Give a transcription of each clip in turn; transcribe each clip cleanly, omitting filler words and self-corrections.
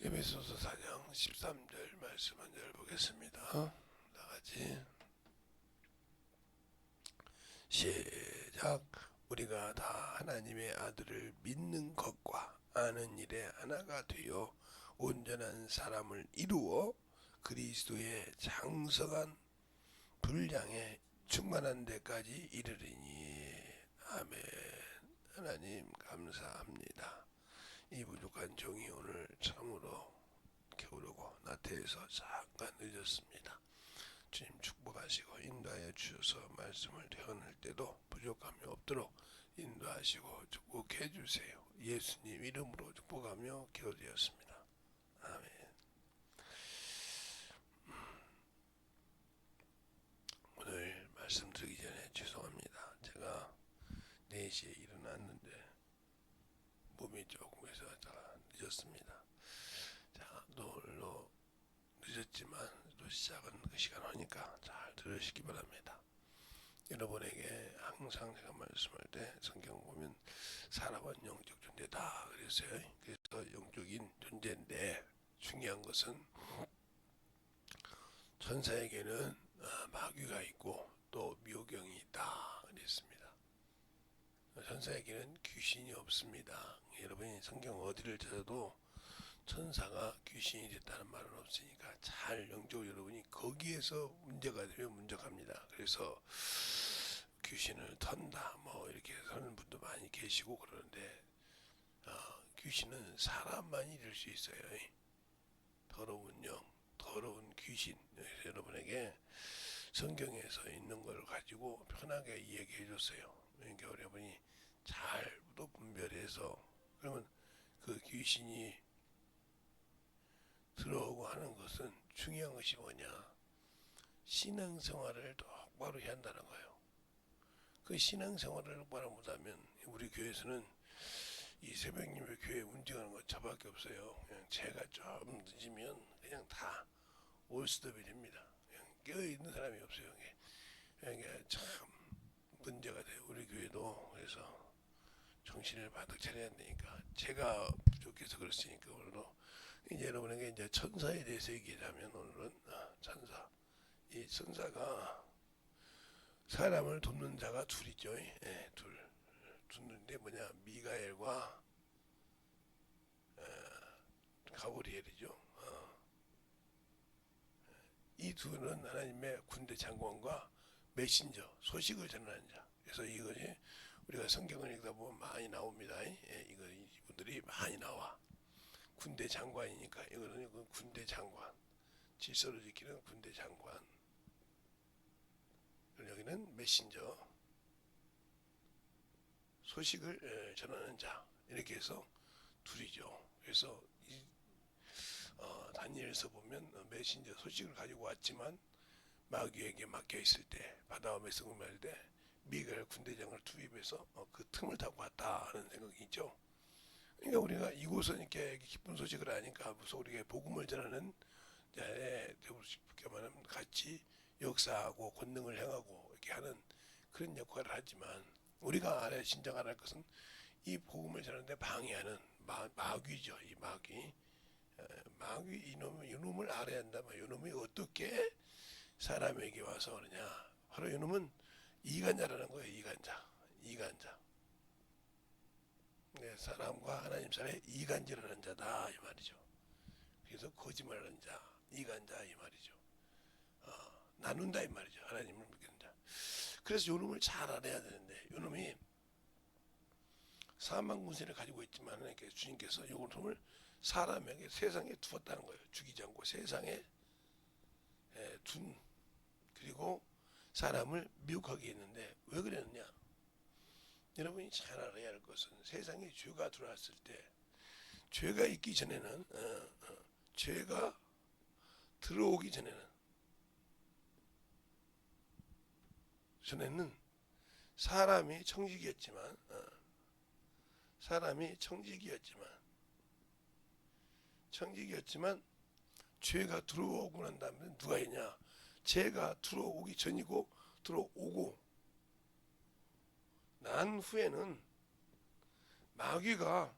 에베소서 4장 13절 말씀 먼저 보겠습니다. 나같이 시작. 우리가 다 하나님의 아들을 믿는 것과 아는 일에 하나가 되어 온전한 사람을 이루어 그리스도의 장성한 분량에 충만한 데까지 이르리니. 아멘. 하나님 감사합니다. 이 부족한 종이 오늘 참으로 게으르고 나태해서 잠깐 늦었습니다. 주님 축복하시고 인도하여 주셔서 말씀을 전할 때도 부족함이 없도록 인도하시고 축복해 주세요. 예수님 이름으로 축복하며 기도드렸습니다. 아멘. 오늘 말씀 드리기 전에 죄송합니다. 제가 4시에 일어났는데 몸이 조금 해서 늦었습니다. 자, 오늘도 늦었지만 또 시작은 그 시간 오니까 잘 들으시기 바랍니다. 여러분에게 항상 제가 말씀할 때 성경 보면 사람은 영적 존재다 그랬어요. 그래서 영적인 존재인데 중요한 것은 천사에게는 마귀가 있고 또 묘경이 있다 그랬습니다. 천사에게는 귀신이 없습니다. 여러분이 성경 어디를 찾아도 천사가 귀신이 됐다는 말은 없으니까 잘 영적으로 여러분이 거기에서 문제가 되면 문제갑니다. 그래서 귀신을 턴다 뭐 이렇게 하는 분도 많이 계시고 그러는데 귀신은 사람만이 될 수 있어요. 더러운 영, 더러운 귀신. 여러분에게 성경에서 있는 걸 가지고 편하게 이야기해 줬어요. 그러니까 여러분이 잘 또 분별해서 그러면 그 귀신이 들어오고 하는 것은 중요한 것이 뭐냐? 신앙생활을 똑바로 해야 한다는 거예요. 그 신앙생활을 똑바로 못하면 우리 교회에서는 이 새벽님의 교회 운영하는 것 저밖에 없어요. 그냥 제가 좀 늦으면 그냥 다 올스톱이 됩니다. 그냥 깨어있는 사람이 없어요. 그러니까 참 문제가 돼요. 우리 교회도. 그래서 정신을 바짝 차려야 되니까 제가 부족해서 그렇으니까 오늘도 이제 여러분에게 이제 천사에 대해서 얘기하자면 오늘은 천사. 이 천사가 사람을 돕는 자가 둘이죠. 예, 둘인데 뭐냐? 미가엘과 가브리엘이죠. 이 둘은 하나님의 군대 장관과 메신저, 소식을 전하는 자. 그래서 이것이 우리가 성경을 읽다 보면 많이 나옵니다. 예, 이분들이 많이 나와. 군대 장관이니까 이거는 군대 장관, 질서를 지키는 군대 장관. 여기는 메신저, 소식을 전하는 자. 이렇게 해서 둘이죠. 그래서 다니엘서 보면 메신저 소식을 가지고 왔지만 마귀에게 막혀 있을 때 바다와 메성을 말 때 미가엘 군대장을 투입해서 그 틈을 타고 왔다 하는 생각이 있죠. 그러니까 우리가 이곳은 이렇게 기쁜 소식을 아니까 무슨 우리가 복음을 전하는 자에 쉽게 말하면 같이 역사하고 권능을 행하고 이렇게 하는 그런 역할을 하지만 우리가 진정 알아야 할 것은 이 복음을 전하는데 방해하는 마귀죠. 이 마귀 이놈을 알아야 한다. 이놈이 어떻게 사람에게 와서 그러냐. 바로 이놈은 이간자라는 거예요. 이간자. 네, 사람과 하나님 사이에 이간질하는 자다 이 말이죠. 그래서 거짓말하는 자, 이간자 이 말이죠. 나눈다 이 말이죠. 하나님을 믿는 자. 그래서 이놈을 잘 알아야 되는데 이놈이 사망 군세를 가지고 있지만 주님께서 이놈을 사람에게 세상에 두었다는 거예요. 죽이지 않고 세상에 둔 그리고 사람을 미혹하게 했는데 왜 그랬느냐? 여러분이 잘 알아야 할 것은 세상에 죄가 들어왔을 때 죄가 있기 전에는 죄가 들어오기 전에는 사람이 청직이었지만 죄가 들어오고 난 다음에 누가 있냐? 죄가 들어오기 전이고 들어오고 난 후에는 마귀가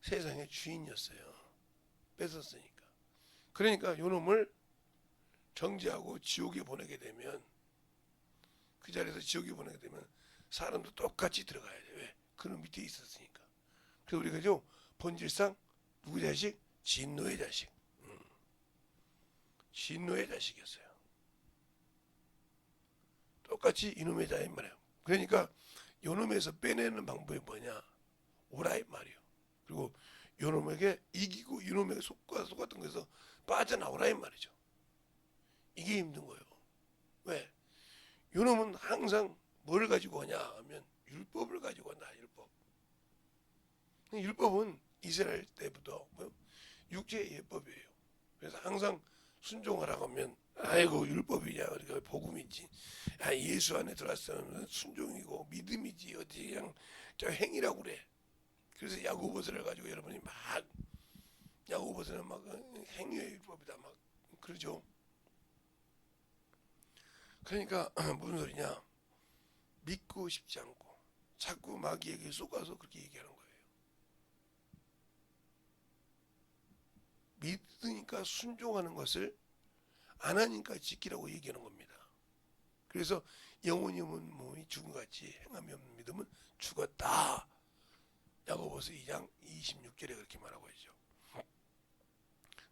세상의 주인이었어요. 뺏었으니까. 그러니까 요놈을 정죄하고 지옥에 보내게 되면, 그 자리에서 지옥에 보내게 되면 사람도 똑같이 들어가야 돼. 왜? 그놈 밑에 있었으니까. 그래서 우리가죠, 본질상 누구 자식? 진노의 자식. 진노의 자식이었어요. 똑같이 이놈의 자인 말이에요. 그러니까 요놈에서 빼내는 방법이 뭐냐? 오라 이 말이에요. 그리고 요놈에게 이기고 이놈에게 속았던 것에서 빠져나오라 이 말이죠. 이게 힘든 거예요. 왜? 요놈은 항상 뭘 가지고 오냐 하면 율법을 가지고 온다. 율법. 율법은 이스라엘 때부터 육체의 예법이에요. 그래서 항상 순종하라고 하면 아이고 율법이냐 그러니까 복음이지. 아, 예수 안에 들어왔으면 순종이고 믿음이지 어디 그냥 저 행위라고 그래. 그래서 야고보서를 가지고 여러분이 막 야고보서는 막 행위의 율법이다 막 그러죠. 그러니까 무슨 소리냐? 믿고 싶지 않고 자꾸 마귀에게 속아서 그렇게 얘기하는 거예요. 믿으니까 순종하는 것을 안 하니까 지키라고 얘기하는 겁니다. 그래서 영혼이 없는 몸이 죽음같이 행함이 없는 믿음은 죽었다. 야고보서 2장 26절에 그렇게 말하고 있죠.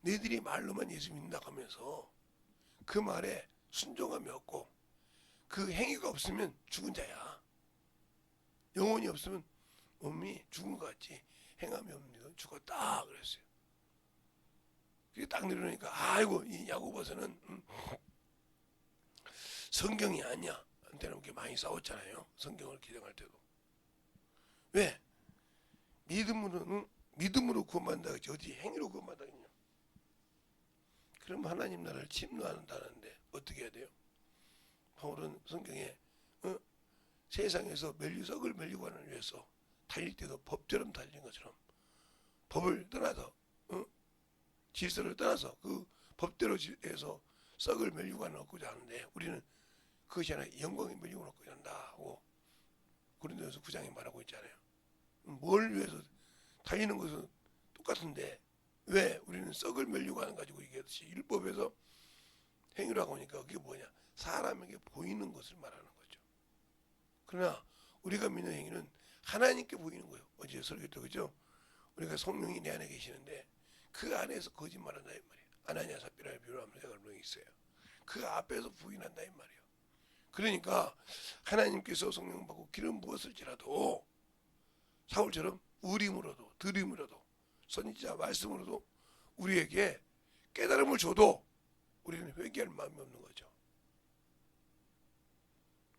너희들이 말로만 예수 믿는다 하면서 그 말에 순종함이 없고 그 행위가 없으면 죽은 자야. 영혼이 없으면 몸이 죽은 것 같이 행함이 없는 믿음은 죽었다 그랬어요. 그게 딱 내려놓으니까 아이고 이 야고보서는 성경이 아니야. 한때는 그렇게 많이 싸웠잖아요. 성경을 기정할 때도. 왜? 믿음으로 구원받는다 그랬지 어디 행위로 구원받다겠냐. 그럼 하나님 나라를 침노한다는데 어떻게 해야 돼요? 바울은 성경에 세상에서 썩을 멸류관을 위해서 달릴 때도 법처럼 달리는 것처럼 법을 떠나서 질서를 떠나서 그 법대로 해서 썩을 멸류관을 얻고자 하는데 우리는 그것이 아니라 영광의 멸류관을 얻고자 한다 하고 고린도전서 9장에 말하고 있잖아요. 뭘 위해서 달리는 것은 똑같은데 왜 우리는 썩을 멸류관을 가지고 얘기했듯이 율법에서 행위라고 하니까 그게 뭐냐? 사람에게 보이는 것을 말하는 거죠. 그러나 우리가 믿는 행위는 하나님께 보이는 거예요. 어제 설교 때 그죠? 우리가 성령이 내 안에 계시는데 그 안에서 거짓말한다 이 말이에요. 아나니아 삽비라의 비유함을 제가 명이 있어요. 그 앞에서 부인한다 이 말이에요. 그러니까 하나님께서 성령 받고 기름 부었을지라도 사울처럼 의림으로도 들음으로도 선지자 말씀으로도 우리에게 깨달음을 줘도 우리는 회개할 마음이 없는 거죠.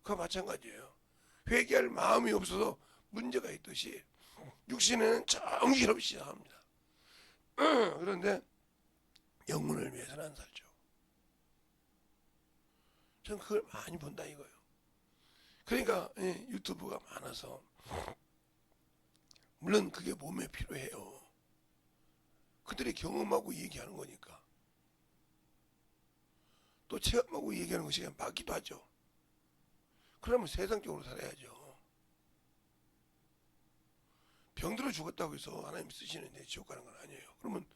그와 마찬가지예요. 회개할 마음이 없어서 문제가 있듯이 육신에는 정신없이 합니다. 그런데 영혼을 위해서는 안 살죠. 저는 그걸 많이 본다 이거예요. 그러니까 유튜브가 많아서 물론 그게 몸에 필요해요. 그들이 경험하고 얘기하는 거니까. 또 체험하고 얘기하는 것이 맞기도 하죠. 그러면 세상적으로 살아야죠. 병들어 죽었다고 해서 하나님 쓰시는데 지옥 가는 건 아니에요. 그러면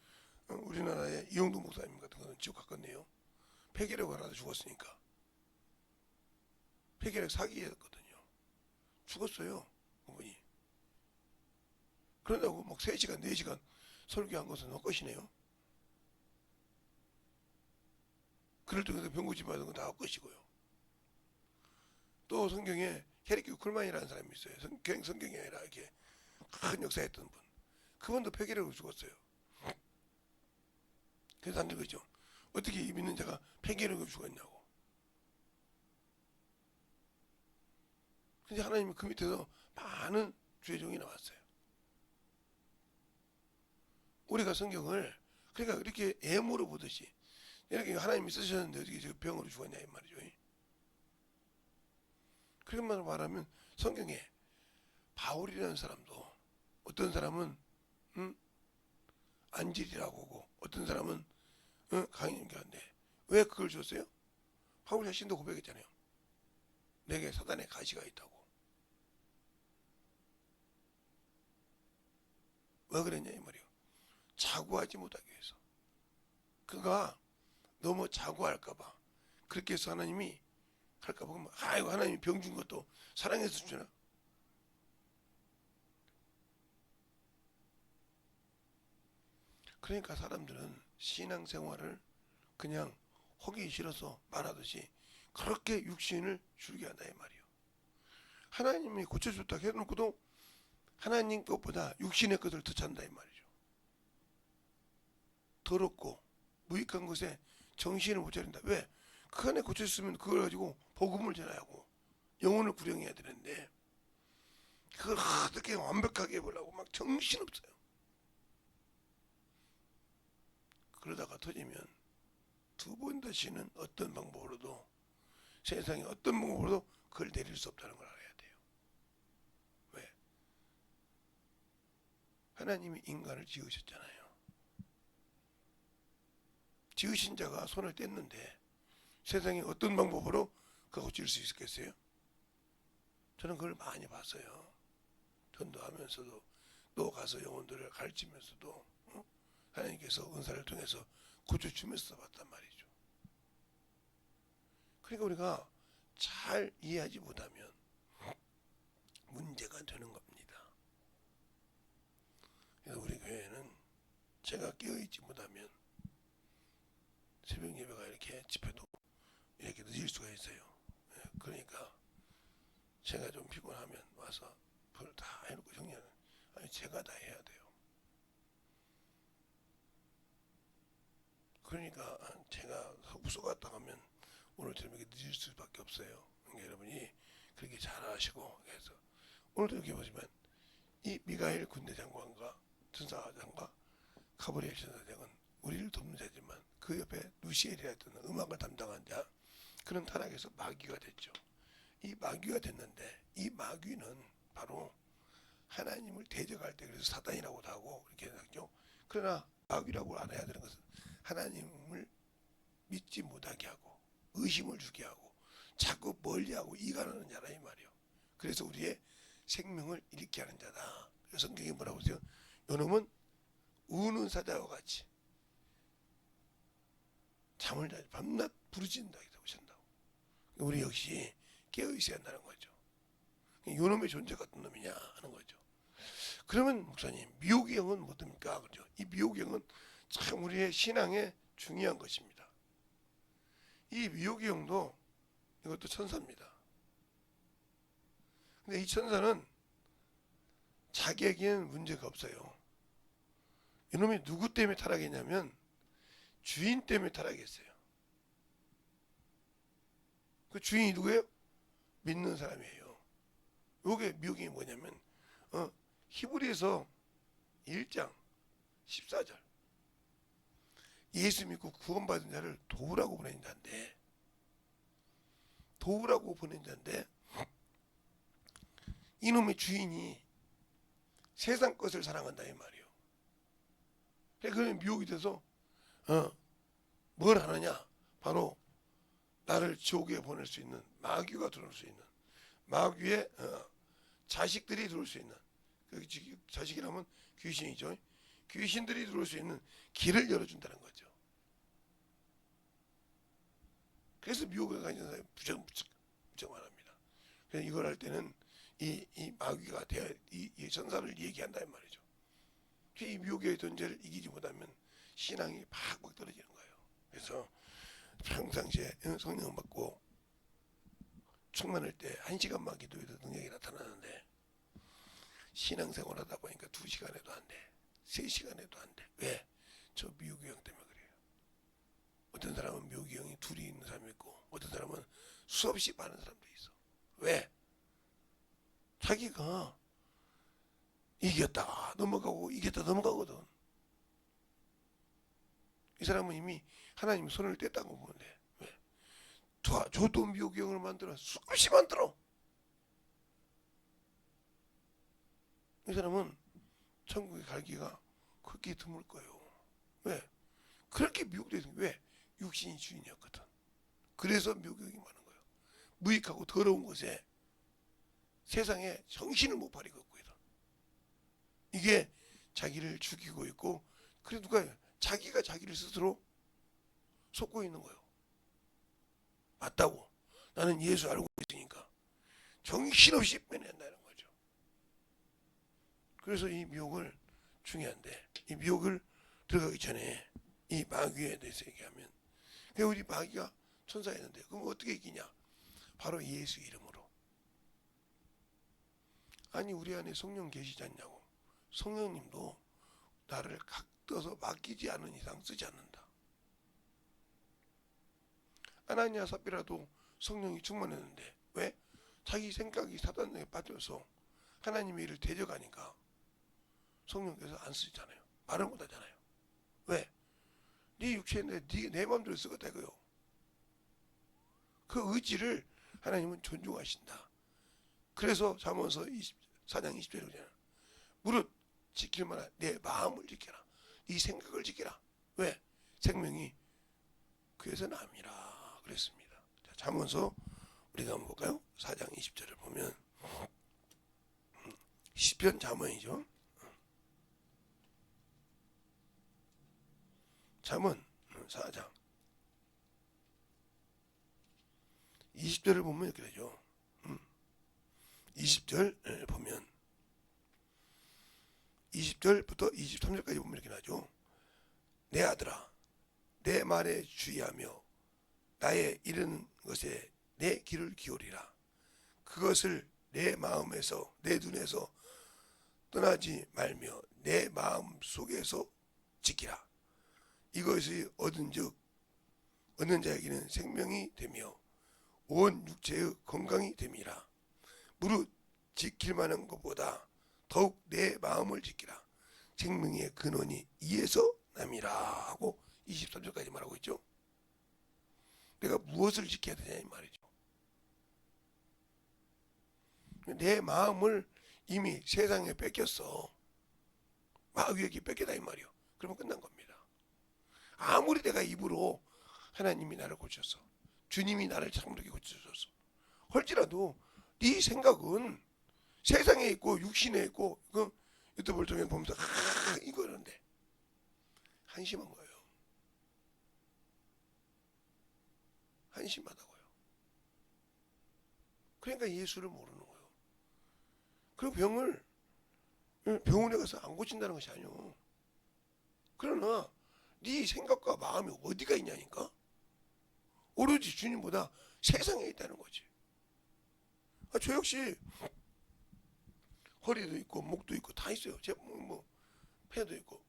우리나라의 이용동 목사님 같은 거는 지옥 갔겠네요. 폐결핵 하나 죽었으니까. 폐결핵 사기였거든요. 죽었어요. 그분이. 그런다고 막 3시간 4시간 설교한 것은 헛것이네요. 그럴 때도 병고치 받은 건 다 헛것이고요. 또 성경에 헤리키 쿨만이라는 사람이 있어요. 성경이 아니라 이렇게 큰 역사했던 분. 그분도 폐결핵으로 죽었어요. 그래서 안 되겠죠. 어떻게 이 믿는 자가 폐결핵으로 죽었냐고. 근데 하나님이 그 밑에서 많은 죄종이 나왔어요. 우리가 성경을 그러니까 이렇게 애모로 보듯이 이렇게 하나님이 쓰셨는데 어떻게 저 병으로 죽었냐 이 말이죠. 그렇게 말하면 성경에 바울이라는 사람도 어떤 사람은 안질이라고 하고 어떤 사람은 강인교인데 왜 그걸 줬어요? 바울 자신도 고백했잖아요. 내게 사단의 가시가 있다고. 왜 그랬냐 이 말이요. 자고하지 못하게 해서. 그가 너무 자고할까봐. 그렇게 해서 하나님이 할까봐. 아이고 하나님이 병 준 것도 사랑해서 주나. 그러니까 사람들은 신앙생활을 그냥 하기 싫어서 말하듯이 그렇게 육신을 줄게 한다 이 말이요. 하나님이 고쳐줬다 해놓고도 하나님 것보다 육신의 것을 더 찬다 이 말이죠. 더럽고 무익한 것에 정신을 못 차린다. 왜? 그 안에 고쳤으면 그걸 가지고 복음을 전해야 하고 영혼을 구령해야 되는데 그걸 어떻게 완벽하게 해보려고 막 정신없어요. 그러다가 터지면 두 번 다시는 어떤 방법으로도 세상에 어떤 방법으로도 그걸 내릴 수 없다는 걸 알아야 돼요. 왜? 하나님이 인간을 지으셨잖아요. 지으신 자가 손을 뗐는데 세상에 어떤 방법으로 그거 고칠 수 있겠어요? 저는 그걸 많이 봤어요. 전도하면서도 또 가서 영혼들을 가르치면서도 하나님께서 은사를 통해서 고쳐주면서 봤단 말이죠. 그러니까 우리가 잘 이해하지 못하면 문제가 되는 겁니다. 그래서 우리 교회는 제가 깨어있지 못하면 새벽 예배가 이렇게 집회도 이렇게 늦을 수가 있어요. 그러니까 제가 좀 피곤하면 와서 그걸 다 해놓고 정리하는. 아니 제가 다 해야 돼요. 그러니까 제가 후소 갔다 가면 오늘처럼 이렇게 늦을 수밖에 없어요. 그러니까 여러분이 그렇게 잘하시고 그래서 오늘도 이렇게 보시면 이 미가엘 군대장관과 전사장과 가브리엘 전사장은 우리를 돕는 자지만 그 옆에 누시엘이라던 음악을 담당한 자 그런 타락에서 마귀가 됐죠. 이 마귀가 됐는데 이 마귀는 바로 하나님을 대적할 때 그래서 사단이라고도 하고 이렇게 하죠. 그러나 마귀라고 알아야 되는 것은 하나님을 믿지 못하게 하고 의심을 주게 하고 자꾸 멀리하고 이간하는 자라 이 말이요. 그래서 우리의 생명을 잃게 하는 자다. 그래서 성경이 뭐라고 하세요? 요놈은 우는 사자와 같이 잠을 자지 밤낮 부르짖는다 하신다고. 우리 역시 깨어 있어야 한다는 거죠. 요놈의 존재가 어떤 놈이냐 하는 거죠. 그러면 목사님 미혹의 영은 뭡니까? 그죠? 이 미혹의 영은 참 우리의 신앙에 중요한 것입니다. 이 미혹의 영도 이것도 천사입니다. 근데 이 천사는 자기에게는 문제가 없어요. 이놈이 누구 때문에 타락했냐면 주인 때문에 타락했어요. 그 주인이 누구예요? 믿는 사람이에요. 요게 미혹이 뭐냐면 히브리서 1장 14절 예수 믿고 구원받은 자를 도우라고 보낸 자인데 이놈의 주인이 세상 것을 사랑한다 이 말이에요. 그러면 미혹이 돼서 뭘 하느냐? 바로 나를 지옥에 보낼 수 있는 마귀가 들어올 수 있는 마귀의 자식들이 들어올 수 있는 그 자식이라면 귀신이죠. 귀신들이 들어올 수 있는 길을 열어준다는 거죠. 그래서 미혹에 가는 사람이 무척 많습니다. 그래서 이걸 할 때는 이 마귀가 이 전사를 얘기한다 이 말이죠. 이 미혹의 존재를 이기지 못하면 신앙이 팍팍 떨어지는 거예요. 그래서 평상시에 성령 받고 충만할 때 1시간만 기도해도 능력이 나타나는데 신앙생활 하다 보니까 2시간 해도 안 돼. 3시간 해도 안 돼. 왜? 저 미혹의 영 때문에 그래요. 어떤 사람은 미혹의 영이 둘이 있는 사람이 있고 어떤 사람은 수없이 많은 사람도 있어. 왜? 자기가 이겼다 넘어가고 이겼다 넘어가거든. 이 사람은 이미 하나님이 손을 뗐다고 보면 돼. 왜? 저도 미혹의 영을 만들어 수없이 만들어. 이 사람은 천국에 갈기가 그렇게 드물 거예요. 왜? 그렇게 미혹되어 있는 왜? 육신이 주인이었거든. 그래서 미혹이 많은 거예요. 무익하고 더러운 곳에 세상에 정신을 못 파리고 있거든. 이게 자기를 죽이고 있고, 그래 누가 자기가 자기를 스스로 속고 있는 거예요. 맞다고. 나는 예수 알고 있으니까. 정신없이 빼낸다는 거죠. 그래서 이 미혹을 중요한데, 이 미혹을 들어가기 전에 이 마귀에 대해서 얘기하면, 우리 마귀가 천사였는데 그럼 어떻게 이기냐? 바로 예수 이름으로. 아니 우리 안에 성령 계시지 않냐고. 성령님도 나를 각도서 맡기지 않은 이상 쓰지 않는다. 아나니아 삽비라도 성령이 충만했는데 왜? 자기 생각이 사단에 빠져서 하나님의 일을 대적하니까 성령께서 안 쓰잖아요. 말을 못하잖아요. 왜? 네 육체인데 내 마음대로 쓰겠다 이거요. 그 의지를 하나님은 존중하신다. 그래서 잠언서 4장 20절에 그러잖아요. 무릇 지킬 만한 내 마음을 지켜라. 네 생각을 지켜라. 왜? 생명이 그에서 남이라 그랬습니다. 자, 잠언서 우리가 한번 볼까요? 4장 20절을 보면 시편 잠언이죠. 잠언 4장 20절을 보면 이렇게 되죠. 20절 보면 20절부터 23절까지 보면 이렇게 나죠. 내 아들아 내 말에 주의하며 나의 이르는 것에 내 귀를 기울이라. 그것을 내 마음에서 내 눈에서 떠나지 말며 내 마음 속에서 지키라. 이것이 얻은즉 얻는 자에게는 생명이 되며 온 육체의 건강이 됨이라. 무릇 지킬 만한 것보다 더욱 내 마음을 지키라. 생명의 근원이 이에서 남이라 하고 23절까지 말하고 있죠. 내가 무엇을 지켜야 되냐 이 말이죠. 내 마음을 이미 세상에 뺏겼어. 마귀에게 뺏겼다 이 말이요. 그러면 끝난 겁니다. 아무리 내가 입으로 하나님이 나를 고쳤어, 주님이 나를 참되게 고쳐줬어 할지라도 네 생각은 세상에 있고 육신에 있고, 그 유튜브를 통해 보면서 이거 이런데 한심한 거예요. 한심하다고요. 그러니까 예수를 모르는 거예요. 그 병을 병원에 가서 안 고친다는 것이 아니오. 그러나 네 생각과 마음이 어디가 있냐니까. 오로지 주님보다 세상에 있다는 거지. 저 역시 허리도 있고 목도 있고 다 있어요. 제 뭐 폐도 있고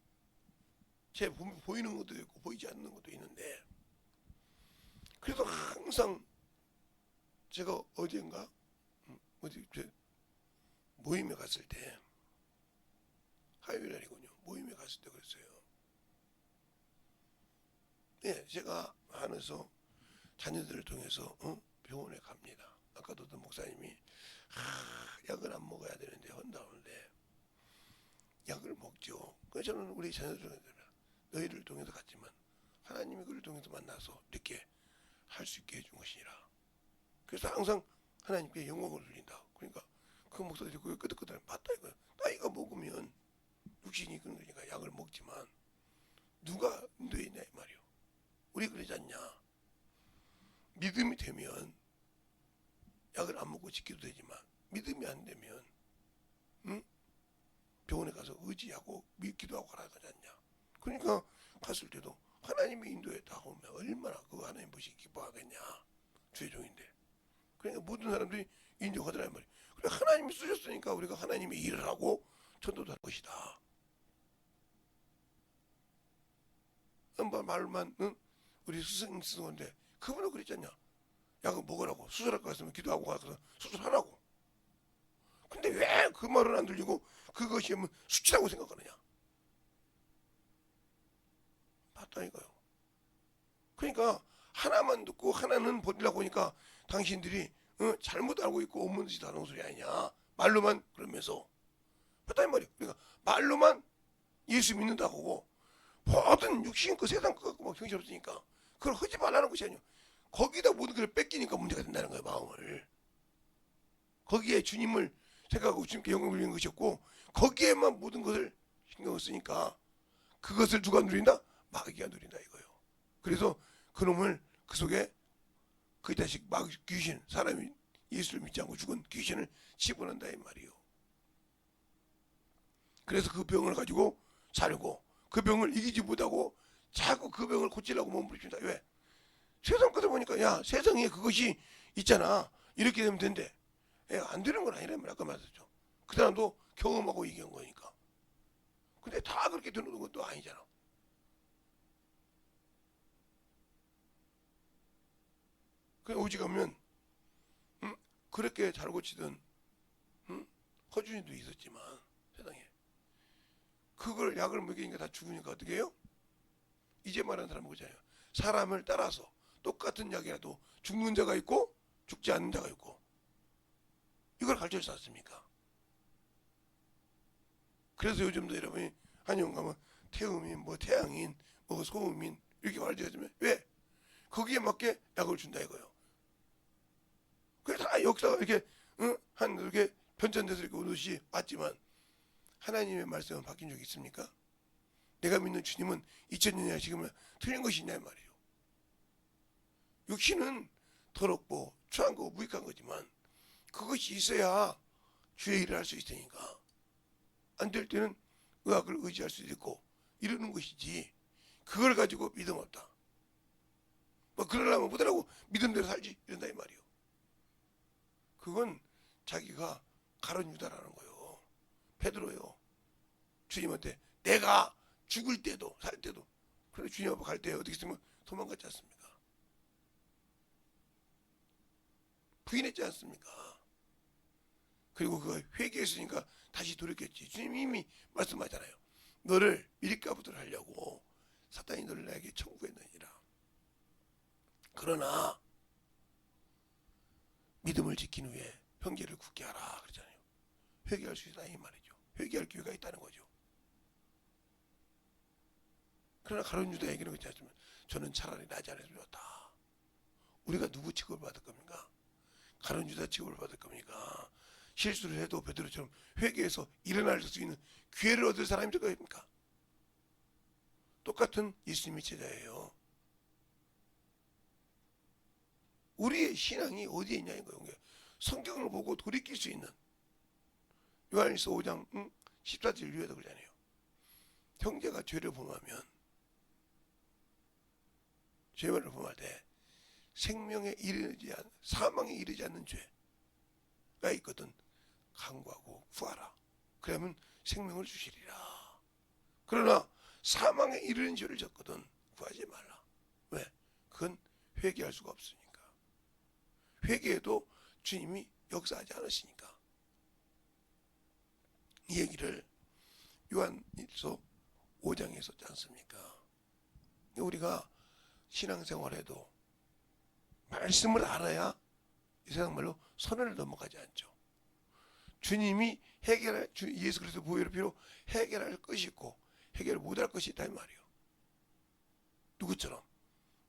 제 보이는 것도 있고 보이지 않는 것도 있는데, 그래도 항상 제가 어디인가 어디 모임에 갔을 때, 화요일 날이군요. 모임에 갔을 때 그랬어요. 예, 제가 안에서 자녀들을 통해서 병원에 갑니다. 아까도 어떤 목사님이 약을 안 먹어야 되는데 한다는데 약을 먹죠. 그래서 저는 우리 자녀들 너희를 통해서 갔지만 하나님이 그를 통해서 만나서 이렇게 할 수 있게 해준 것이니라. 그래서 항상 하나님께 영광을 돌린다. 그러니까 그 목사들이 그걸 끄덕끄덕 맞다 이거야. 나이가 먹으면 육신이 그러니까 약을 먹지만 누가 인도에 있냐 이 말이요. 우리 그러지 않냐. 믿음이 되면 약을 안 먹고 지켜도 되지만 믿음이 안 되면 병원에 가서 의지하고 기도하고 가라지 않냐. 그러니까 갔을 때도 하나님이 인도했다 하면 얼마나 그 하나님 보시기 기뻐하겠냐. 주의 종인데. 그러니까 모든 사람들이 인정하더란 말이에요. 그래 하나님이 쓰셨으니까 우리가 하나님의 일을 하고 전도도 할 것이다. 말만 우리 스승 쓰는데 그분은 그랬잖냐. 약을 먹으라고, 수술할 거 같으면 기도하고 가서 수술하라고. 근데 왜 그 말은 안 들리고 그것이 수치라고 생각하느냐. 맞다 이거요. 그러니까 하나만 듣고 하나는 버리려고 하니까 당신들이 잘못 알고 있고 없는 짓 하는 소리 아니냐. 말로만 그러면서 맞다 이 말이야. 그러니까 말로만 예수 믿는다고 하고 모든 육신 그 세상 거 갖고 막 정신없으니까 그걸 하지 말라는 것이 아니야. 거기다 모든 걸 뺏기니까 문제가 된다는 거예요. 마음을. 거기에 주님을 생각하고 주님께 영광을 돌리는 것이었고 거기에만 모든 것을 신경을 쓰니까 그것을 누가 누린다? 마귀가 누린다 이거예요. 그래서 그놈을 그 속에 그 자식 마귀 귀신, 사람이 예수를 믿지 않고 죽은 귀신을 집어넣는다 이 말이에요. 그래서 그 병을 가지고 살고 그 병을 이기지 못하고 자꾸 그 병을 고치려고 몸부림친다. 왜? 세상 것을 보니까 야 세상에 그것이 있잖아. 이렇게 되면 된대. 안 되는 건 아니란 말이야. 아까 말했죠. 그 사람도 경험하고 얘기한 거니까. 근데 다 그렇게 되는 것도 아니잖아. 그냥 오직하면 그렇게 잘 고치던 허준이도 있었지만 세상에 그걸 약을 먹이니까 다 죽으니까 어떻게 해요? 이제 말하는 사람은 그잖아요. 사람을 따라서 똑같은 약이라도 죽는 자가 있고 죽지 않는 자가 있고 이걸 가르쳐주지 않습니까? 그래서 요즘도 여러분이 한의원 가면 태음인, 뭐 태양인, 뭐 소음인 이렇게 가르쳐주면 왜? 거기에 맞게 약을 준다 이거예요. 그게 다 역사가 이렇게 이렇게 편찬돼서 이렇게 오듯이 왔지만 하나님의 말씀은 바뀐 적이 있습니까? 내가 믿는 주님은 2000년이나 지금은 틀린 것이 있냐 말이에요. 육신은 더럽고 추한 거고 무익한 거지만 그것이 있어야 주의 일을 할 수 있으니까 안 될 때는 의학을 의지할 수도 있고 이러는 것이지 그걸 가지고 믿음 없다. 뭐 그러려면 못하라고 믿음대로 살지 이런다 이 말이에요. 그건 자기가 가론 유다라는 거예요. 베드로요. 주님한테 내가 죽을 때도 살 때도 그래 주님 앞에 갈 때 어떻게 했으면 도망갔지 않습니까? 부인했지 않습니까? 그리고 그가 회개했으니까 다시 돌이켰지. 주님이 이미 말씀하잖아요. 너를 미리까부터 하려고 사탄이 너를 나에게 청구했느니라. 그러나 믿음을 지킨 후에 형제를 굳게 하라 그러잖아요. 회개할 수 있다 이 말이죠. 회개할 기회가 있다는 거죠. 그러나 가룟 유다에게는 그렇지 않지만 저는 차라리 나지 않았으면 좋다. 우리가 누구 취급을 받을 겁니까? 가룟 유다 취급을 받을 겁니까? 실수를 해도 베드로처럼 회개해서 일어날 수 있는 기회를 얻을 사람이 될 겁니까? 똑같은 예수님의 제자예요. 우리의 신앙이 어디에 있냐 이거예요. 성경을 보고 돌이킬 수 있는 요한일서 5장 14절 이후에도 그러잖아요. 형제가 죄를 범하면 죄를 범할 때 생명에 이르지 않는 사망에 이르지 않는 죄가 있거든. 간구하고 구하라. 그러면 생명을 주시리라. 그러나 사망에 이르는 죄를 졌거든 구하지 말라. 왜? 그건 회개할 수가 없으니까. 회개해도 주님이 역사하지 않으시니까. 이 얘기를 요한일서 5장에 썼지 않습니까? 우리가 신앙생활에도 말씀을 알아야 이 세상 말로 선을 넘어가지 않죠. 주님이 해결할 예수 그리스도 보혈의 피로 해결할 것이 있고 해결 못할 것이 있다 이 말이에요. 누구처럼?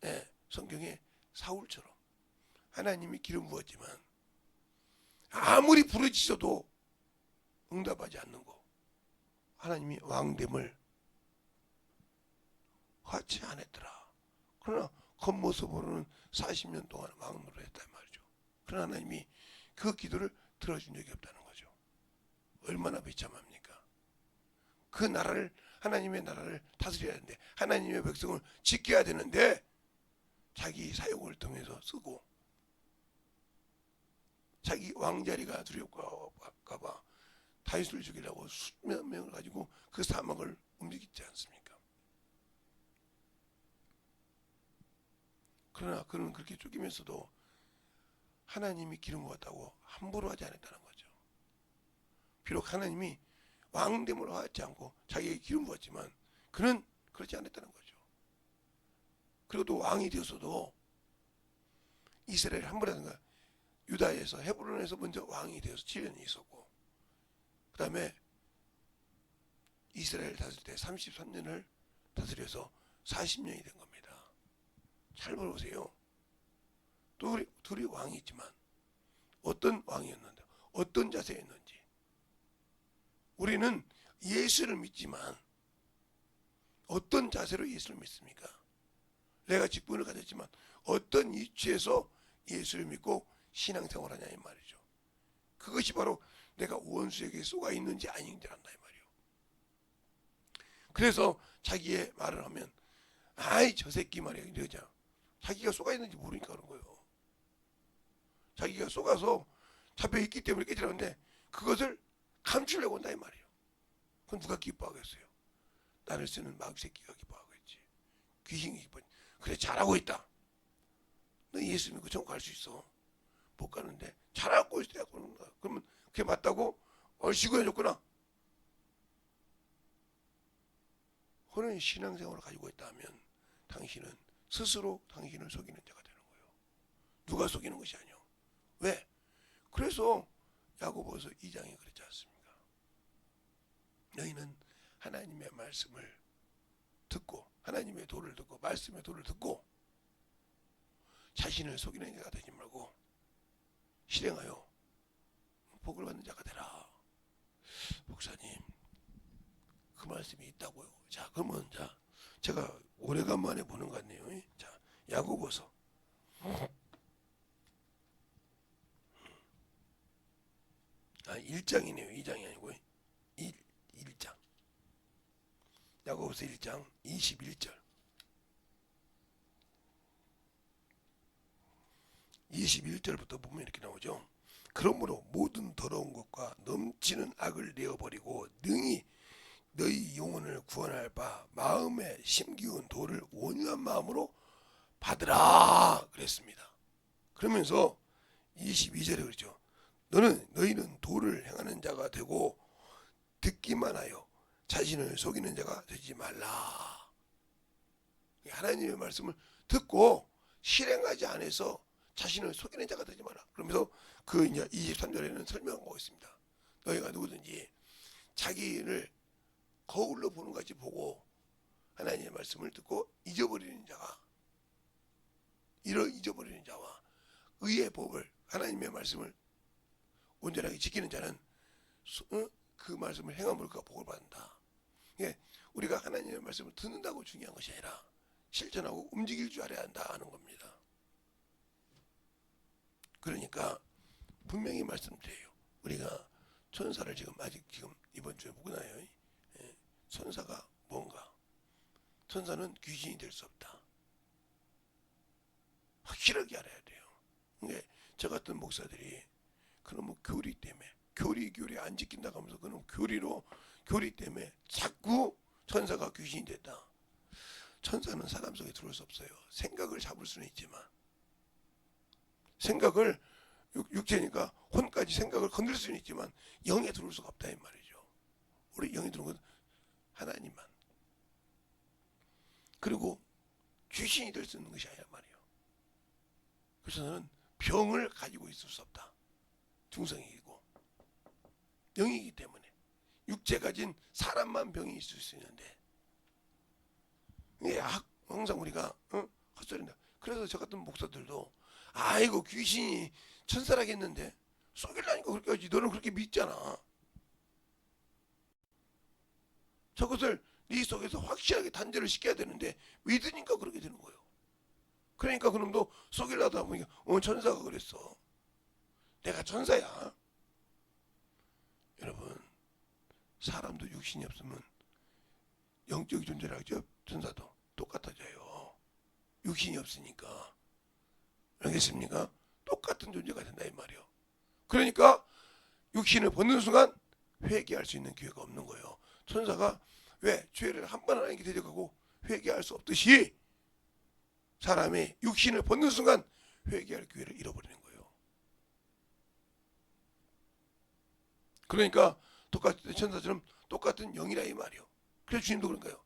네, 성경에 사울처럼 하나님이 기름 부었지만 아무리 부르짖어도 응답하지 않는 거. 하나님이 왕됨을 허치 안 했더라. 그러나 겉모습으로는 40년 동안 왕노를 했단 말이죠. 그러나 하나님이 그 기도를 들어준 적이 없다는 거죠. 얼마나 비참합니까? 그 나라를 하나님의 나라를 다스려야 하는데 하나님의 백성을 지켜야 되는데 자기 사역을 통해서 쓰고 자기 왕자리가 두려울까봐 다윗을 죽이려고 수몇 명을 가지고 그 사막을 움직이지 않습니까? 그러나 그는 그렇게 쫓기면서도 하나님이 기름 부었다고 함부로 하지 않았다는 거죠. 비록 하나님이 왕됨으로 하지 않고 자기에게 기름 부었지만 그는 그렇지 않았다는 거죠. 그리고 또 왕이 되어서도 이스라엘 함부로 하는 거야. 유다에서 헤브론에서 먼저 왕이 되어서 7년이 있었고 그 다음에 이스라엘 다스릴 때 33년을 다스려서 40년이 된 겁니다. 잘 보세요. 둘이 왕이 있지만 어떤 왕이었는데 어떤 자세였는지 우리는 예수를 믿지만 어떤 자세로 예수를 믿습니까? 내가 직분을 가졌지만 어떤 위치에서 예수를 믿고 신앙생활하냐 이 말이죠. 그것이 바로 내가 원수에게 쏘가 있는지 아닌지 안다 이 말이에요. 그래서 자기의 말을 하면 아이 저 새끼 말이야 이러잖아. 자기가 쏘가 있는지 모르니까 그런 거예요. 자기가 쏘가서 잡혀있기 때문에 깨지라는데 그것을 감추려고 한다 이 말이에요. 그건 누가 기뻐하겠어요? 나를 쓰는 마귀 새끼가 기뻐하겠지. 귀신이 기뻐하지. 그래 잘하고 있다. 너 예수 믿고 천국 갈 수 있어. 못 가는데 잘하고 있어야 그러는 거야. 그러면 그게 맞다고 얼씨구 해줬구나. 그런 신앙생활을 가지고 있다면 당신은 스스로 당신을 속이는 자가 되는 거예요. 누가 속이는 것이 아니요. 왜? 그래서 야고보서 2장에 그랬지 않습니까? 너희는 하나님의 말씀을 듣고 하나님의 도를 듣고 말씀의 도를 듣고 자신을 속이는 자가 되지 말고 실행하여 복을 받는 자가 되라. 목사님 그 말씀이 있다고요. 자 그러면 자 제가 오래간만에 보는 것 같네요. 자 야고보서 1장이네요. 2장이 아니고 1장 야고보서 1장 21절 21절부터 보면 이렇게 나오죠. 그러므로 모든 더러운 것과 넘치는 악을 내어버리고 능히 너희 영혼을 구원할 바 마음에 심기운 도를 온유한 마음으로 받으라 그랬습니다. 그러면서 22절에 그러죠. 너희는 도를 행하는 자가 되고 듣기만 하여 자신을 속이는 자가 되지 말라. 하나님의 말씀을 듣고 실행하지 않아서 자신을 속이는 자가 되지 마라. 그러면서 그 이제 23절에는 설명하고 있습니다. 너희가 누구든지 자기를 거울로 보는 것 같이 보고 하나님의 말씀을 듣고 잊어버리는 자가 잊어버리는 자와 의의 법을 하나님의 말씀을 온전하게 지키는 자는 그 말씀을 행함으로 그가 복을 받는다. 우리가 하나님의 말씀을 듣는다고 중요한 것이 아니라 실천하고 움직일 줄 알아야 한다 하는 겁니다. 그러니까 분명히 말씀드려요. 우리가 천사를 지금 이번 주에 보고 나요. 천사가 뭔가? 천사는 귀신이 될 수 없다. 확실하게 알아야 돼요. 근데 저 같은 목사들이 그놈의 교리 때문에 교리 안 지킨다고 하면서 그놈 교리 때문에 자꾸 천사가 귀신이 됐다. 천사는 사람 속에 들어올 수 없어요. 생각을 잡을 수는 있지만 생각을 육체니까 혼까지 생각을 건들 수는 있지만 영에 들어올 수가 없다 이 말이죠. 우리 영에 들어온 건 하나님만. 그리고 귀신이 될 수 있는 것이 아니란 말이에요. 그래서 저는 병을 가지고 있을 수 없다. 중성이고 영이기 때문에 육체 가진 사람만 병이 있을 수 있는데 항상 우리가 헛소리한다. 그래서 저 같은 목사들도 아이고 귀신이 천사라겠는데 속이려니까 그렇게 하지. 너는 그렇게 믿잖아. 저것을 네 속에서 확실하게 단절을 시켜야 되는데 믿으니까 그렇게 되는 거예요. 그러니까 그놈도 속이려다 하다 보니까 천사가 그랬어. 내가 천사야. 여러분 사람도 육신이 없으면 영적인 존재라 하죠. 천사도 똑같아져요. 육신이 없으니까. 알겠습니까? 똑같은 존재가 된다 이 말이에요. 그러니까 육신을 벗는 순간 회개할 수 있는 기회가 없는 거예요. 천사가 왜 죄를 한 번 하나님께 대적하고 회개할 수 없듯이 사람이 육신을 벗는 순간 회개할 기회를 잃어버리는 거예요. 그러니까 똑같은 천사처럼 똑같은 영이라 이 말이에요. 그래서 주님도 그런 거예요.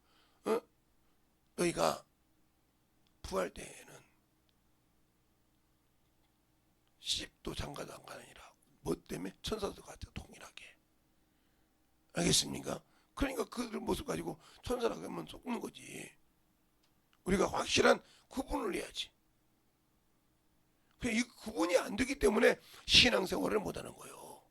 너희가 부활 때에는 씹도 장가도 안 가느니라. 뭐 때문에? 천사도 같이 동일하게. 알겠습니까? 그러니까 그 모습 가지고 천사라고 하면 속는 거지. 우리가 확실한 구분을 해야지. 이 구분이 안 되기 때문에 신앙생활을 못하는 거예요.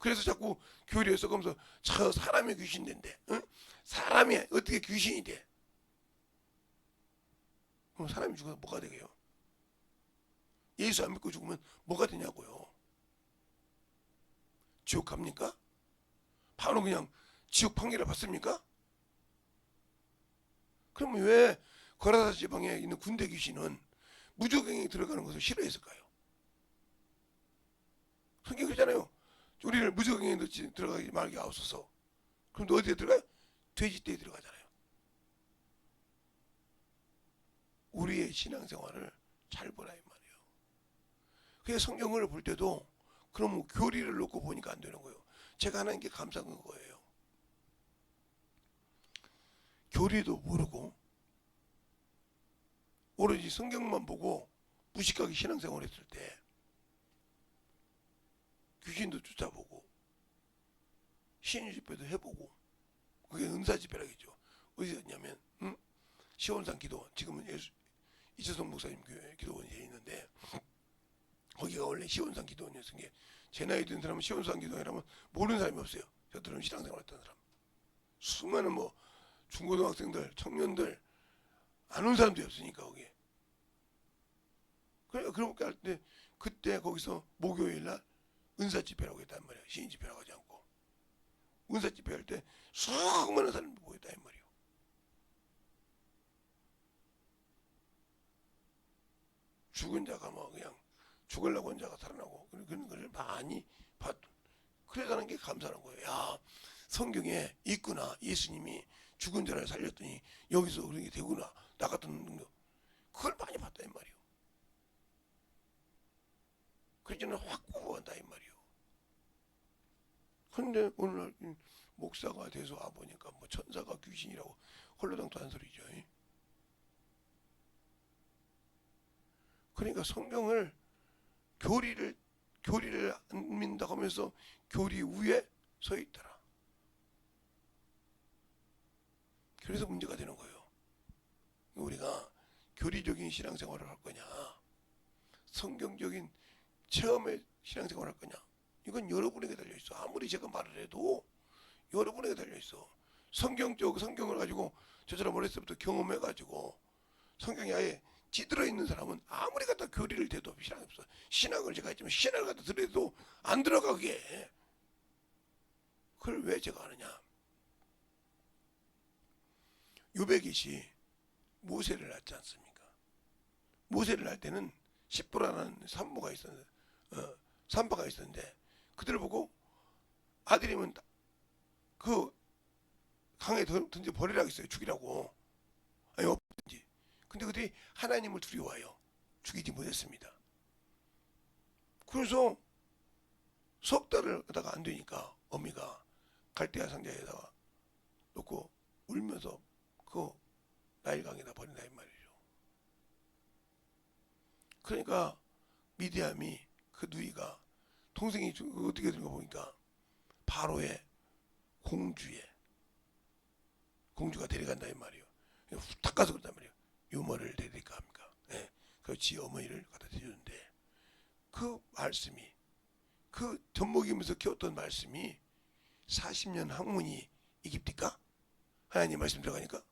그래서 자꾸 교리에 썩으면서 저 사람이 귀신 된대. 응? 사람이 어떻게 귀신이 돼? 그럼 사람이 죽어서 뭐가 되게요? 예수 안 믿고 죽으면 뭐가 되냐고요? 지옥 갑니까? 바로 그냥 지옥 판결을 받습니까? 그럼 왜 거라사 지방에 있는 군대 귀신은 무적행에 들어가는 것을 싫어했을까요? 성경 그러잖아요. 우리를 무적행에 들어가지 말게 하옵소서. 그럼 너 어디에 들어가요? 돼지떼에 들어가잖아요. 우리의 신앙생활을 잘 보라 이 말이에요. 그래서 성경을 볼 때도 그럼 교리를 놓고 보니까 안 되는 거예요. 제가 하나님께 감사한 거예요. 교리도 모르고 오로지 성경만 보고 무식하게 신앙생활 했을 때 귀신도 쫓아보고 신유집회도 해보고 그게 은사집회라겠죠. 어디였냐면 시온산 기도원, 지금은 이철성 목사님 교회 기도원이 있는데 거기가 원래 시온산 기도원이었던 게 제 나이 든 사람은 시온산 기도원이라면 모르는 사람이 없어요. 저들은 신앙생활 했던 사람 수많은 뭐 중고등학생들 청년들 아는 사람들이 없으니까 거기에 그렇게 할 때 그때 거기서 목요일날 은사집회라고 했단 말이야. 시인집회라고 하지 않고 은사집회 할 때 수많은 사람이 모였다 이 말이에요. 죽은 자가 뭐 그냥 죽으려고 한 자가 살아나고 그런 걸 많이 봤. 그래서 하는 게 감사한 거예요. 야, 성경에 있구나. 예수님이 죽은 자를 살렸더니 여기서 그런 게 되구나. 나 같은 거. 그걸 많이 봤다 이 말이에요. 그래서 확 구한다 이 말이에요. 근데 오늘날 목사가 돼서 와보니까 뭐 천사가 귀신이라고 홀로당토한 소리죠. 그러니까 성경을 교리를 안 믿는다고 하면서 교리 위에 서 있더라. 그래서 문제가 되는 거예요. 우리가 교리적인 신앙생활을 할 거냐, 성경적인 체험의 신앙생활을 할 거냐, 이건 여러분에게 달려 있어. 아무리 제가 말을 해도 여러분에게 달려 있어. 성경을 가지고 저처럼 어렸을 때부터 경험해 가지고 성경이 아예 찌들어 있는 사람은 아무리 갖다 교리를 대도 신앙이 없어. 신학을 제가 했지만 신학을 갖다 들어도 안 들어가게. 그걸 왜 제가 하느냐? 요백이시 모세를 낳지 않습니까? 모세를 낳을 때는 십보라는 산모가 있었는데, 산파가 있었는데 그들을 보고 아들이면 그 강에 던져 버리라고 했어요. 죽이라고. 아니 없든지. 근데 그들이 하나님을 두려워하여 죽이지 못했습니다. 그래서 석 달을 하다가 안 되니까 어미가 갈대아 상자에다가 놓고 울면서 그 나일강에다 버린다 이 말이죠. 그러니까 미디암이 그 누이가 동생이 어떻게 된 거 보니까 바로의 공주가 데려간다 이 말이에요. 탁 가서 그런단 말이에요. 유머를 데릴까 합니까? 예. 그 지 어머니를 갖다 대주는데 그 말씀이 그 젖먹이면서 키웠던 말씀이 40년 학문이 이깁니까? 하나님 말씀 들어가니까.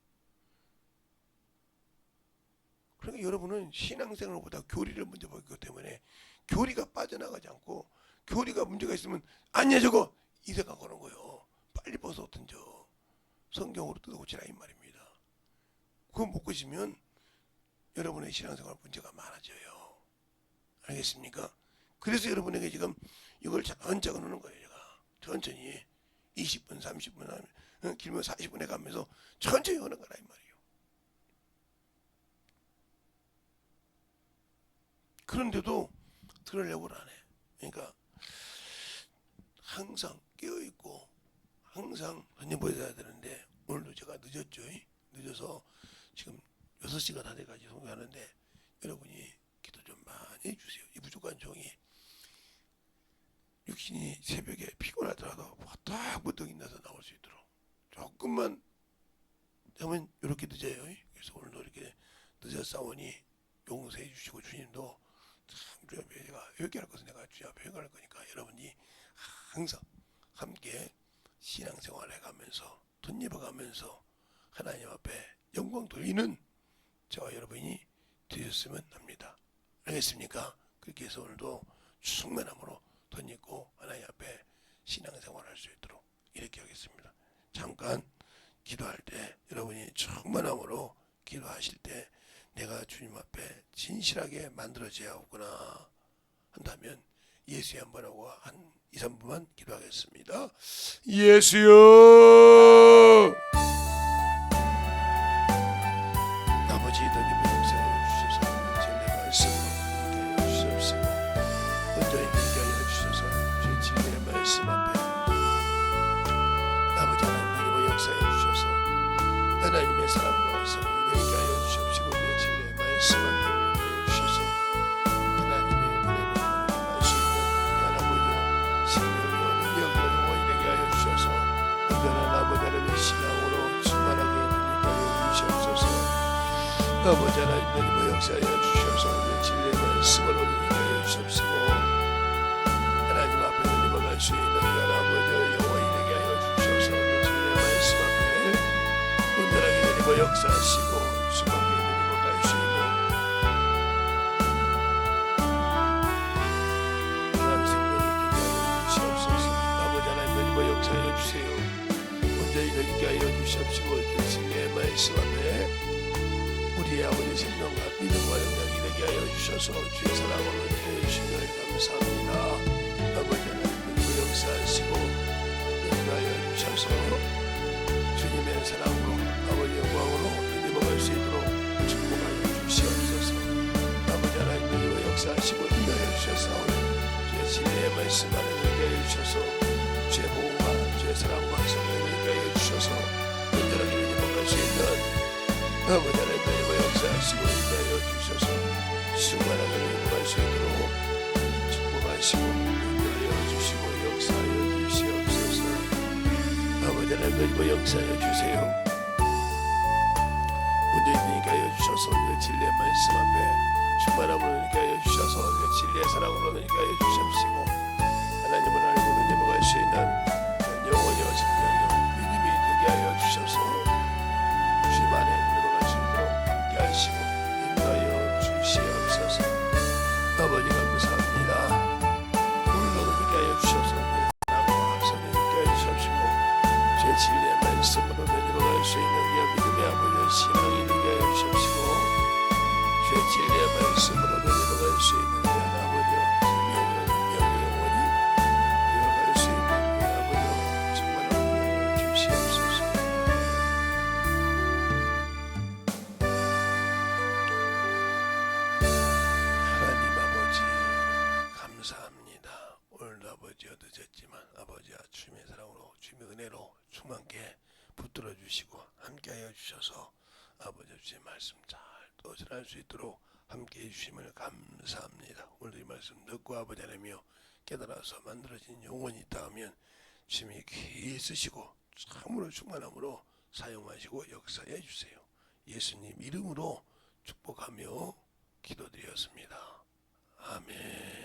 그러니까 여러분은 신앙생활보다 교리를 먼저 보기 때문에 교리가 빠져나가지 않고 교리가 문제가 있으면 아니야 저거 이 생각 거는 거예요. 빨리 벗어 던져. 성경으로 뜯어고치라 이 말입니다. 그거 못 고치면 여러분의 신앙생활 문제가 많아져요. 알겠습니까? 그래서 여러분에게 지금 이걸 천천히 적어놓는 거예요. 제가 천천히 20분 30분 하면 길면 40분에 가면서 천천히 하는 거라 이 말이에요. 그런데도 들으려고 안 해. 그러니까 항상 깨어있고 항상 하나님 보여야 되는데 오늘도 제가 늦었죠. 늦어서 지금 6시가 다 돼가지고 성공하는데 여러분이 기도 좀 많이 해주세요. 이 부족한 종이 육신이 새벽에 피곤하더라도 딱 무더기 나서 나올 수 있도록 조금만 하면 이렇게 늦어요. 그래서 오늘도 이렇게 늦었사오니 용서해 주시고 주님도 참 주여 제가 회개할 것은 내가 주여 회개할 거니까 여러분이 항상 함께 신앙생활 해가면서 덧입어가면서 하나님 앞에 영광 돌리는 저와 여러분이 되셨으면 합니다. 알겠습니까? 그렇게 해서 오늘도 충만함으로 덧입고 하나님 앞에 신앙생활 할 수 있도록 이렇게 하겠습니다. 잠깐 기도할 때 여러분이 충만함으로 기도하실 때 내가 주님 앞에 진실하게 만들어져야 하구나 한다면 예수의 한 번하고 한 2, 3분만 기도하겠습니다. 예수여, 아버지 덧입어 역사해 주셔서 진리 말씀으로 함께 해주시옵시고 온전히 믿게 하여 주셔서 주의 진리의 말씀 앞에 아버지 하나님 덧입어 역사해 주셔서 하나님의 사랑과 성령을 믿게 하여 주시옵시고 주의 진리의 말씀 앞에 믿게 하여 주셔서 하나님의 은혜로 할 수 있는 귀한 아버지요 생명이요 능력이요 영원히 되게 하여 주셔서 온전한 아버지 하나님의 신앙으로 충만하게 믿게 하여 주시옵소서. 아버지 하나님 덧입어 역사하여 주셔서 주의 진리의 말씀을 믿게 하여 주시옵시고 하나님 앞에 덧입어갈 수 있는 귀한 아버지요 영원히 되게 하여 주셔서 주의 진리의 말씀 앞에 온전하게 덧입어 역사하시고 수많게 덧입어갈 수 있는 그런 생명이 되게 하여 주시옵소서. 아버지 하나님 덧입어 역사하여 주세요. 온전히 되게 하여 주시옵시고 주의 진리의 말씀 앞에 우리의 아버지 생명과 믿음과 영향이 되게 하여 주셔서 주의 사랑으로 되게 해주시면 감사합니다. 아버지 하나님 덧입어 역사하시고 인도하여 주셔서 주님의 사랑으로 아버지 영광으로 덧입어갈 수 있도록 축복하여 주시옵소서. 아버지 하나님 덧입어 역사하시고 인도하여 주셔서 주의 진리의 말씀 안에 되게 하여 주셔서 주의 보호와 주의 사랑과 성령이 되게 하여 주셔서 온전하게 덧입어갈 수 있는 아버지 하나님 덧입어 역사하시고 인도하여 주셔서 충만하게 덧입어갈 수 있도록 축복하시고 인도하여 주시고 역사하여 주시옵소서. 아버지 하나님 덧입어 역사하여 주세요. 온전히 되게 하여 주셔서 그 진리의 말씀 앞에 충만함으로 되게 하여 주셔서 그 진리의 사랑으로 되게 하여 주시옵시고 하나님을 알고 덧입어갈 수 있는 영혼이요 생명이요 믿음이 되게 하여 주셔서 주님 안에 덧입어갈 수 있도록 함께 하시고 인도하여 주시옵소서. 아버지 감사합니다. 오늘도 되게 하여 주셔서 나무와 성령 되게 하여 주시옵시고 주의 진리의 말씀으로 덧입어갈 수 있는 믿음의 아버지의 신앙이 되게 하여 주시옵시고 주의 진리의 말씀으로 덧입어갈 수 있는 아버지의 생명의 능력의 영원히 되어갈 수 있는 아버지의 정말 은혜를 주시옵소서. 하나님 아버지 감사합니다. 오늘도 아버지여 늦었지만 아버지와 주님의 사랑으로 주님의 은혜로 충만케 붙들어 주시고 함께하여 주셔서 아버지 주의 말씀 잘 또 전할 수 있도록 함께해 주심을 감사합니다. 오늘도 이 말씀 듣고 아버지 하나님이여 깨달아서 만들어진 영혼이 있다 하면 주님이 귀히 쓰시고 참으로 충만함으로 사용하시고 역사해 주세요. 예수님 이름으로 축복하며 기도드렸습니다. 아멘.